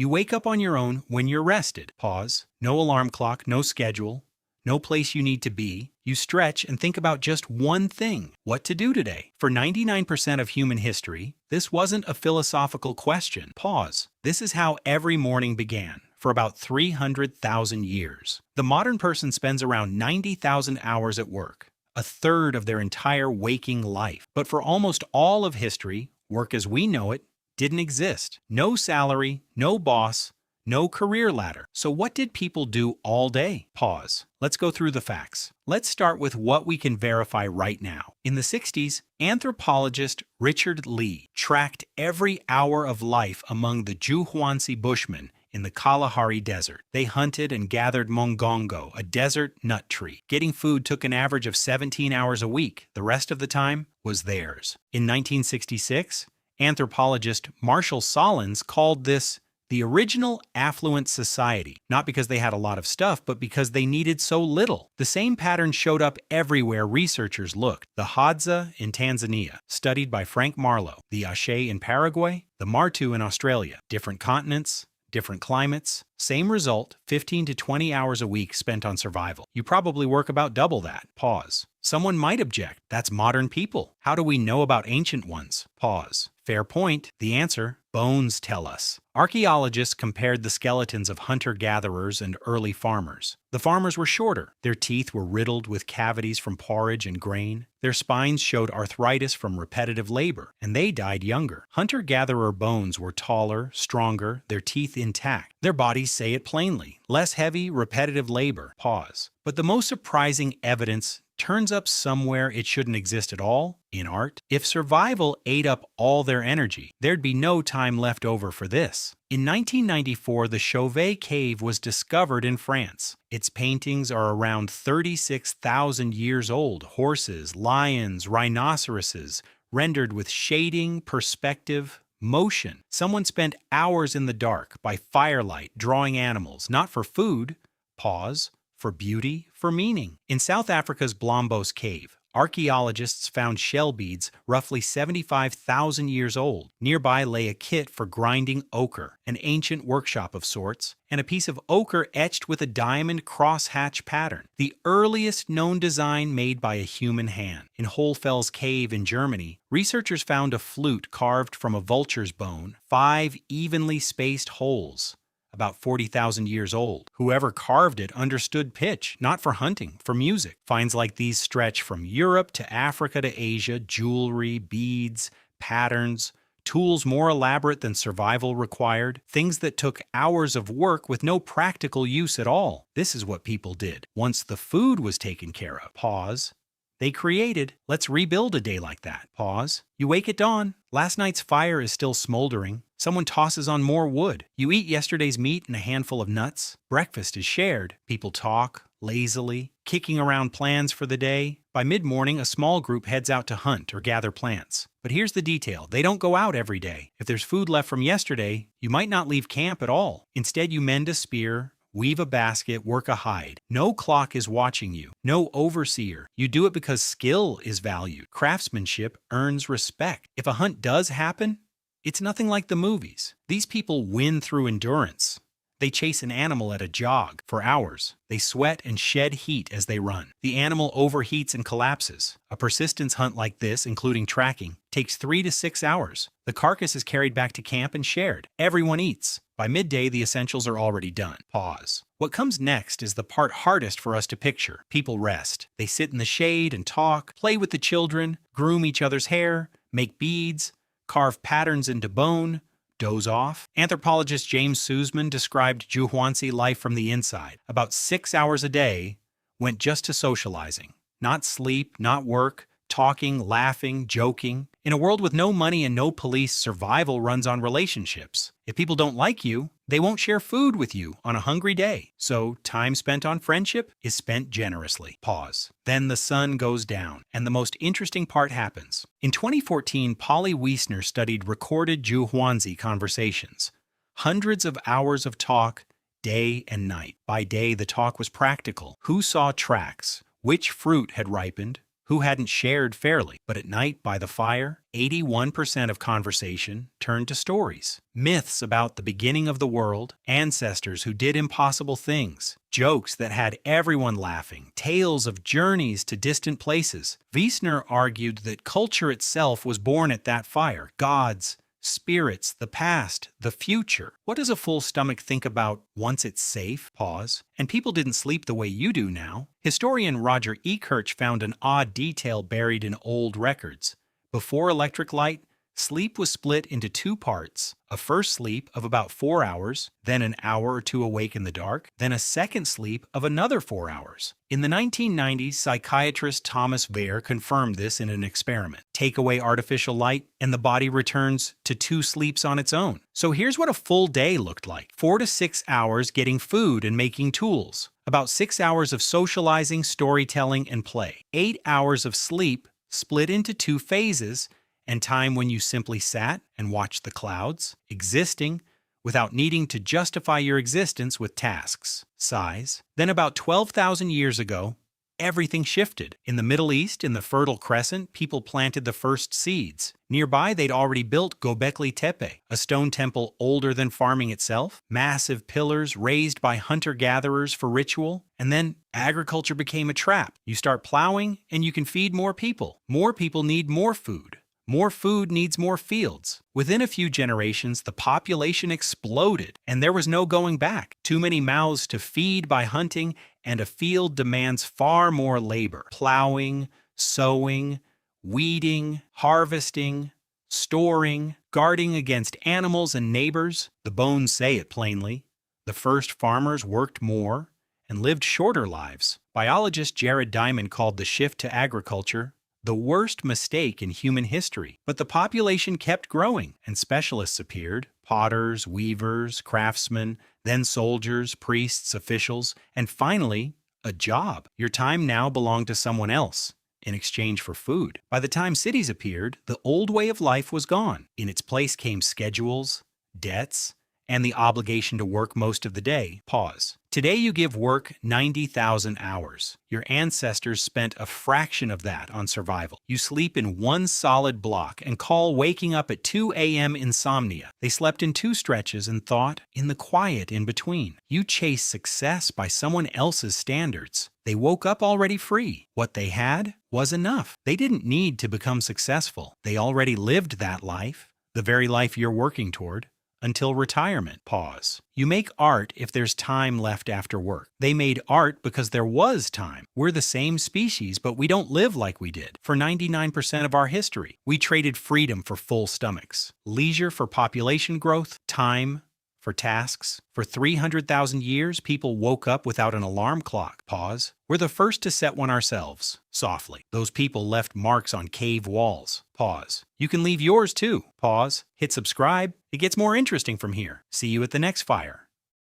You wake up on your own when you're rested. Pause. No alarm clock, no schedule, no place you need to be. You stretch and think about just one thing: what to do today. For 99% of human history, this wasn't a philosophical question. Pause. This is how every morning began. For about 300,000 years. The modern person spends around 90,000 hours at work, a third of their entire waking life. But for almost all of history, work as we know it didn't exist. No salary, no boss, no career ladder. So what did people do all day? Pause. Let's go through the facts. Let's start with what we can verify right now. In the 60s, anthropologist Richard Lee tracked every hour of life among the hoansi Bushmen in the Kalahari Desert. They hunted and gathered mongongo, a desert nut tree. Getting food took an average of 17 hours a week. The rest of the time was theirs. In 1966, anthropologist Marshall Solins called this the original affluent society, not because they had a lot of stuff, but because they needed so little. The same pattern showed up everywhere researchers looked. The Hadza in Tanzania, studied by Frank Marlowe. The Ache in Paraguay. The Martu in Australia. Different continents, different climates, same result: 15 to 20 hours a week spent on survival. You probably work about double that. Pause. Someone might object, that's modern people. How do we know about ancient ones? Pause. Fair point. The answer: bones tell us. Archaeologists compared the skeletons of hunter-gatherers and early farmers. The farmers were shorter. Their teeth were riddled with cavities from porridge and grain. Their spines showed arthritis from repetitive labor, and they died younger. Hunter-gatherer bones were taller, stronger, their teeth intact. Their bodies say it plainly: less heavy, repetitive labor. Pause. But the most surprising evidence turns up somewhere it shouldn't exist at all: in art. If survival ate up all their energy, there'd be no time left over for this. In 1994, the Chauvet Cave was discovered in France. Its paintings are around 36,000 years old: horses, lions, rhinoceroses, rendered with shading, perspective, motion. Someone spent hours in the dark, by firelight, drawing animals, not for food. Pause. For beauty, for meaning. In South Africa's Blombos Cave, archaeologists found shell beads roughly 75,000 years old. Nearby lay a kit for grinding ochre, an ancient workshop of sorts, and a piece of ochre etched with a diamond crosshatch pattern, the earliest known design made by a human hand. In Hohle Fels cave in Germany, researchers found a flute carved from a vulture's bone, 5 evenly spaced holes, about 40,000 years old. Whoever carved it understood pitch, not for hunting, for music. Finds like these stretch from Europe to Africa to Asia: jewelry, beads, patterns, tools more elaborate than survival required, things that took hours of work with no practical use at all. This is what people did once the food was taken care of. Pause. They created. Let's rebuild a day like that. Pause. You wake at dawn. Last night's fire is still smoldering. Someone tosses on more wood. You eat yesterday's meat and a handful of nuts. Breakfast is shared. People talk, lazily, kicking around plans for the day. By mid-morning, a small group heads out to hunt or gather plants. But here's the detail: they don't go out every day. If there's food left from yesterday, you might not leave camp at all. Instead, you mend a spear, weave a basket, work a hide. No clock is watching you. No overseer. You do it because skill is valued. Craftsmanship earns respect. If a hunt does happen, it's nothing like the movies. These people win through endurance. They chase an animal at a jog for hours. They sweat and shed heat as they run. The animal overheats and collapses. A persistence hunt like this, including tracking, takes 3 to 6 hours. The carcass is carried back to camp and shared. Everyone eats. By midday, the essentials are already done. Pause. What comes next is the part hardest for us to picture. People rest. They sit in the shade and talk, play with the children, groom each other's hair, make beads, carve patterns into bone, doze off. Anthropologist James Sussman described hoansi life from the inside. About 6 hours a day went just to socializing. Not sleep, not work, talking, laughing, joking. In a world with no money and no police, survival runs on relationships. If people don't like you, they won't share food with you on a hungry day. So time spent on friendship is spent generously. Pause. Then the sun goes down, and the most interesting part happens. In 2014, Polly Wiesner studied recorded hoansi conversations. Hundreds of hours of talk, day and night. By day, the talk was practical. Who saw tracks? Which fruit had ripened? who hadn't shared fairly. But at night by the fire, 81% of conversation turned to stories. Myths about the beginning of the world, ancestors who did impossible things, jokes that had everyone laughing, tales of journeys to distant places. Wiesner argued that culture itself was born at that fire. Gods, spirits, the past, the future. What does a full stomach think about once it's safe? Pause. And people didn't sleep the way you do now. Historian Roger E. Kirch found an odd detail buried in old records. Before electric light, sleep was split into two parts. A first sleep of about 4 hours, then an hour or two awake in the dark, then a second sleep of another 4 hours. In the 1990s, psychiatrist Thomas Weir confirmed this in an experiment. Take away artificial light, and the body returns to 2 sleeps on its own. So here's what a full day looked like. 4 to 6 hours getting food and making tools. About 6 hours of socializing, storytelling, and play. 8 hours of sleep split into 2 phases, and time when you simply sat and watched the clouds, existing without needing to justify your existence with tasks. Size. Then about 12,000 years ago, everything shifted. In the Middle East, in the Fertile Crescent, people planted the first seeds. Nearby, they'd already built Göbekli Tepe, a stone temple older than farming itself, massive pillars raised by hunter-gatherers for ritual. And then agriculture became a trap. You start plowing, and you can feed more people. More people need more food. More food needs more fields. Within a few generations, the population exploded, and there was no going back. Too many mouths to feed by hunting, and a field demands far more labor. Plowing, sowing, weeding, harvesting, storing, guarding against animals and neighbors. The bones say it plainly. The first farmers worked more and lived shorter lives. Biologist Jared Diamond called the shift to agriculture the worst mistake in human history. But the population kept growing, and specialists appeared: potters, weavers, craftsmen, then soldiers, priests, officials, and finally, a job. Your time now belonged to someone else in exchange for food. By the time cities appeared, the old way of life was gone. In its place came schedules, debts, and the obligation to work most of the day. Pause. Today you give work 90,000 hours. Your ancestors spent a fraction of that on survival. You sleep in one solid block and call waking up at 2 a.m. insomnia. They slept in 2 stretches and thought in the quiet in between. You chase success by someone else's standards. They woke up already free. What they had was enough. They didn't need to become successful. They already lived that life, the very life you're working toward. Until retirement. Pause. You make art if there's time left after work. They made art because there was time. We're the same species, but we don't live like we did. For 99% of our history, we traded freedom for full stomachs, leisure for population growth, time for tasks. For 300,000 years, people woke up without an alarm clock. Pause. We're the first to set one ourselves. Softly. Those people left marks on cave walls. Pause. You can leave yours too. Pause. Hit subscribe. It gets more interesting from here. See you at the next fire.